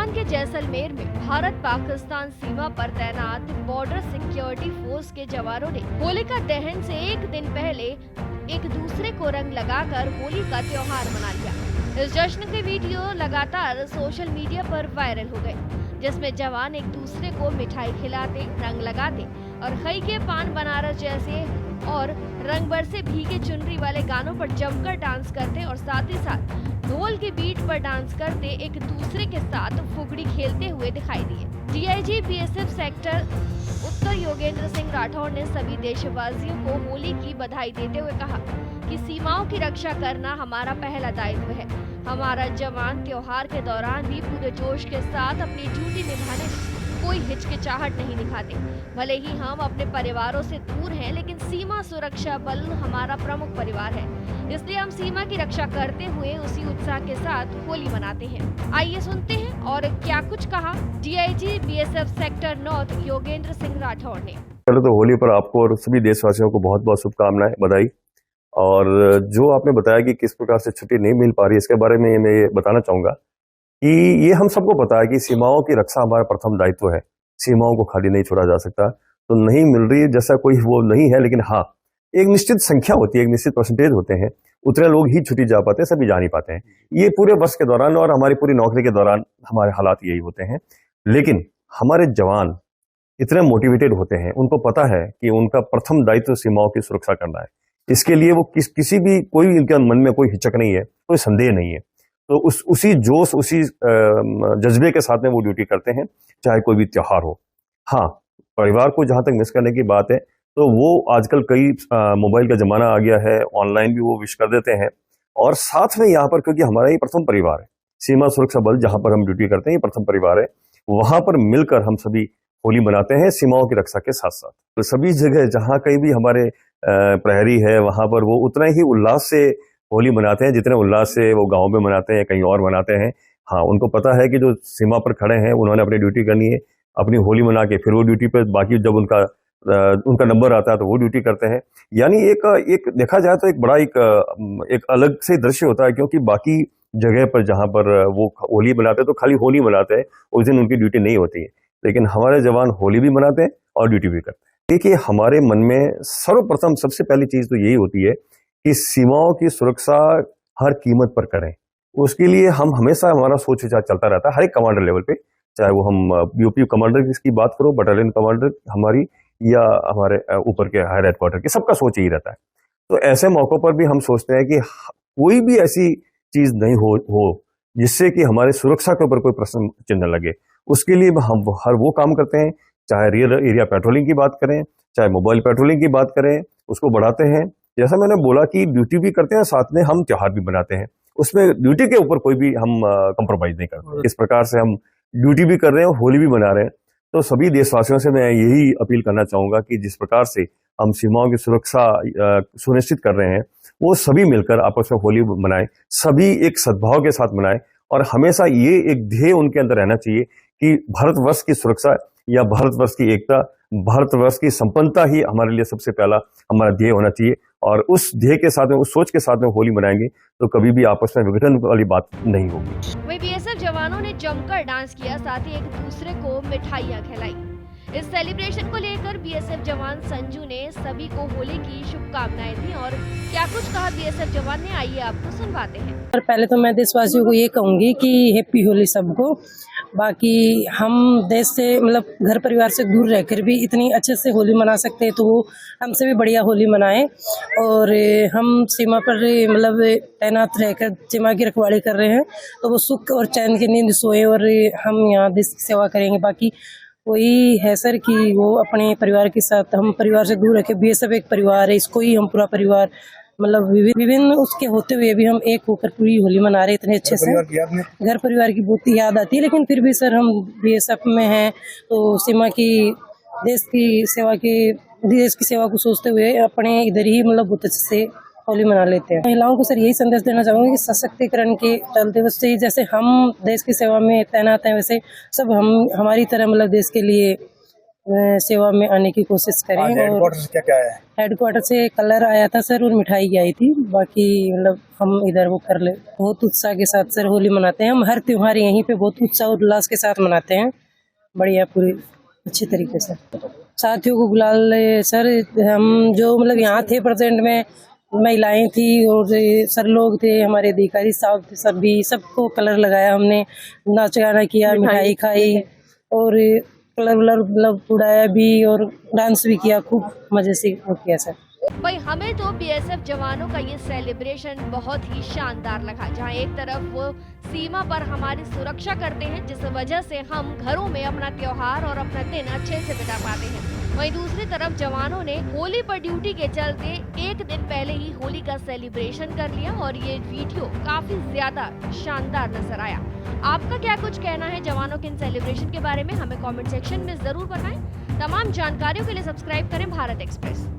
राजस्थान के जैसलमेर में भारत पाकिस्तान सीमा पर तैनात बॉर्डर सिक्योरिटी फोर्स के जवानों ने होलिका दहन से एक दिन पहले एक दूसरे को रंग लगाकर होली का त्योहार मना लिया। इस जश्न के वीडियो लगातार सोशल मीडिया पर वायरल हो गए, जिसमें जवान एक दूसरे को मिठाई खिलाते, रंग लगाते और खई के पान बनारस जैसे और रंग बरसे भीगे चुनरी वाले गानों पर जमकर डांस करते और साथ ही साथ ढोल के बीट पर डांस करते एक दूसरे के साथ फुगड़ी खेलते हुए दिखाई दिए। डीआईजी बीएसएफ सेक्टर उत्तर योगेंद्र सिंह राठौड़ ने सभी देशवासियों को होली की बधाई देते हुए कहा कि सीमाओं की रक्षा करना हमारा पहला दायित्व है। हमारा जवान त्योहार के दौरान भी पूरे जोश के साथ अपनी ड्यूटी निभाने में कोई हिचकिचाहट नहीं दिखाते। भले ही हम अपने परिवारों से दूर हैं, लेकिन सीमा सुरक्षा बल हमारा प्रमुख परिवार है, इसलिए हम सीमा की रक्षा करते हुए उसी उत्साह के साथ होली मनाते हैं। आइए सुनते हैं और क्या कुछ कहा DIG BSF sector north Yogendra Singh Rathore ने। पहले तो होली पर आपको और सभी देशवासियों को बहुत बहुत शुभकामनाएं, बधाई। और जो आपने बताया कि किस प्रकार से छुट्टी नहीं मिल पा रही, इसके बारे में मैं ये बताना चाहूंगा कि ये हम सबको पता है कि सीमाओं की रक्षा हमारा प्रथम दायित्व है। सीमाओं को खाली नहीं छोड़ा जा सकता, तो नहीं मिल रही जैसा कोई वो नहीं है, लेकिन हाँ एक निश्चित संख्या होती है, एक निश्चित परसेंटेज होते हैं, उतने लोग ही छुट्टी जा पाते हैं, सभी जा नहीं पाते हैं। ये पूरे वर्ष के दौरान और हमारी पूरी नौकरी के दौरान हमारे हालात यही होते हैं। लेकिन हमारे जवान इतने मोटिवेटेड होते हैं, उनको पता है कि उनका प्रथम दायित्व सीमाओं की सुरक्षा करना है। इसके लिए वो किसी भी कोई इनके मन में कोई हिचक नहीं है, कोई संदेह नहीं है। तो उसी जोश, उसी जज्बे के साथ में वो ड्यूटी करते हैं, चाहे कोई भी त्योहार हो। हाँ, परिवार को जहां तक मिस करने की बात है, तो वो आजकल कई मोबाइल का जमाना आ गया है, ऑनलाइन भी वो विश कर देते हैं। और साथ में यहाँ पर, क्योंकि हमारा ये प्रथम परिवार है, सीमा सुरक्षा बल जहां पर हम ड्यूटी करते हैं, ये प्रथम परिवार है, वहां पर मिलकर हम सभी होली मनाते हैं सीमाओं की रक्षा के साथ साथ। तो सभी जगह जहां कहीं भी हमारे प्रहरी है, वहां पर वो उतना ही उल्लास से होली मनाते हैं जितने उल्लास से वो गांव में मनाते हैं, कहीं और मनाते हैं। हाँ, उनको पता है कि जो सीमा पर खड़े हैं उन्होंने अपनी ड्यूटी करनी है, अपनी होली मना के फिर वो ड्यूटी पे, बाकी जब उनका नंबर आता है तो वो ड्यूटी करते हैं। यानी एक देखा जाए तो एक बड़ा एक अलग से दृश्य होता है, क्योंकि बाकी जगह पर जहां पर वो होली मनाते हैं तो खाली होली मनाते हैं, उस दिन उनकी ड्यूटी नहीं होती है। लेकिन हमारे जवान होली भी मनाते हैं और ड्यूटी भी करते हैं। देखिए, हमारे मन में सर्वप्रथम सबसे पहली चीज तो यही होती है कि सीमाओं की सुरक्षा हर कीमत पर करें। उसके लिए हम हमेशा, हमारा सोच विचार चलता रहता है हर एक कमांडर लेवल पे, चाहे वो हम यूपी कमांडर की बात करो, बटालियन कमांडर हमारी, या हमारे ऊपर के हायर हेडक्वार्टर के, सबका सोच यही रहता है। तो ऐसे मौकों पर भी हम सोचते हैं कि कोई भी ऐसी चीज नहीं हो जिससे कि हमारे सुरक्षा के ऊपर कोई प्रश्न चिन्ह लगे। उसके लिए हम हर वो काम करते हैं, चाहे रियल एरिया पेट्रोलिंग की बात करें, चाहे मोबाइल पेट्रोलिंग की बात करें, उसको बढ़ाते हैं। जैसा मैंने बोला कि ड्यूटी भी करते हैं, साथ में हम त्योहार भी मनाते हैं, उसमें ड्यूटी के ऊपर कोई भी हम कंप्रोमाइज नहीं करते। इस प्रकार से हम ड्यूटी भी कर रहे हैं, होली भी मना रहे हैं। तो सभी देशवासियों से मैं यही अपील करना चाहूंगा कि जिस प्रकार से हम सीमाओं की सुरक्षा सुनिश्चित कर रहे हैं, वो सभी मिलकर आपस में होली मनाएं, सभी एक सद्भाव के साथ मनाएं। और हमेशा ये एक ध्येय उनके अंदर रहना चाहिए कि भारतवर्ष की सुरक्षा या भारतवर्ष की एकता, भारतवर्ष की संपन्नता ही हमारे लिए सबसे पहला हमारा ध्येय होना चाहिए। और उस ध्येय के साथ में, उस सोच के साथ में होली मनाएंगे तो कभी भी आपस में विघटन वाली बात नहीं होगी। वहीं बीएसएफ जवानों ने जमकर डांस किया, साथ ही एक दूसरे को मिठाइयां खिलाई। इस सेलिब्रेशन को लेकर बीएसएफ जवान संजू ने सभी को होली की शुभकामनाएं दी और क्या कुछ कहा बीएसएफ जवान ने, आइए आपको सुनवाते हैं। और पहले तो मैं देशवासियों को ये कहूंगी कि हैप्पी होली सबको। बाकी हम देश से, मतलब घर परिवार से दूर रहकर भी इतनी अच्छे से होली मना सकते हैं, तो वो हमसे भी बढ़िया होली मनाएं। और हम सीमा पर मतलब तैनात रहकर सीमा की रखवाली कर रहे हैं, तो वो सुख और चैन की नींद सोए और हम यहाँ देश की सेवा करेंगे। बाकी वही है सर कि वो अपने परिवार के साथ, हम परिवार से दूर रखे। बीएसएफ एक परिवार है, इसको ही हम पूरा परिवार, मतलब विभिन्न उसके होते हुए भी हम एक होकर पूरी होली मना रहे इतने अच्छे से। घर परिवार की बहुत याद आती है, लेकिन फिर भी सर हम बीएसएफ में हैं, तो सीमा की, देश की सेवा को सोचते हुए अपने इधर ही मतलब बहुत अच्छे से होली मना लेते हैं। महिलाओं को सर यही संदेश देना चाहूंगी कि सशक्तिकरण के चलते बच्चे, जैसे हम देश की सेवा में तैनात हैं, वैसे सब हम हमारी तरह मतलब देश के लिए सेवा में आने की कोशिश आज करें। और हेडक्वार्टर से क्या क्या है? हेडक्वार्टर से कलर आया था सर और मिठाई आई थी। बाकी मतलब हम इधर वो कर ले, बहुत उत्साह के साथ सर होली मनाते हैं। हम हर त्योहार यहीं पे बहुत उत्साह उल्लास के साथ मनाते हैं, बढ़िया पूरी अच्छी तरीके से। साथियों को गुलाल सर, हम जो मतलब यहाँ थे प्रेजेंट में, महिलाएं थी और सर लोग थे, हमारे अधिकारी साहब थे, सभी सबको कलर लगाया हमने, नाच गाना किया, मिठाई खाई और कलर वलर मतलब उड़ाया भी और डांस भी किया, खूब मजे से वो किया सर। भाई हमें तो बीएसएफ जवानों का ये सेलिब्रेशन बहुत ही शानदार लगा, जहां एक तरफ वो सीमा पर हमारी सुरक्षा करते हैं, जिस वजह से हम घरों में अपना त्योहार और अपना दिन अच्छे से बिता पाते हैं। वहीं दूसरी तरफ जवानों ने होली पर ड्यूटी के चलते एक दिन पहले ही होली का सेलिब्रेशन कर लिया और ये वीडियो काफी ज्यादा शानदार नजर आया। आपका क्या कुछ कहना है जवानों के इन सेलिब्रेशन के बारे में, हमें कमेंट सेक्शन में जरूर बताएं। तमाम जानकारियों के लिए सब्सक्राइब करें भारत एक्सप्रेस।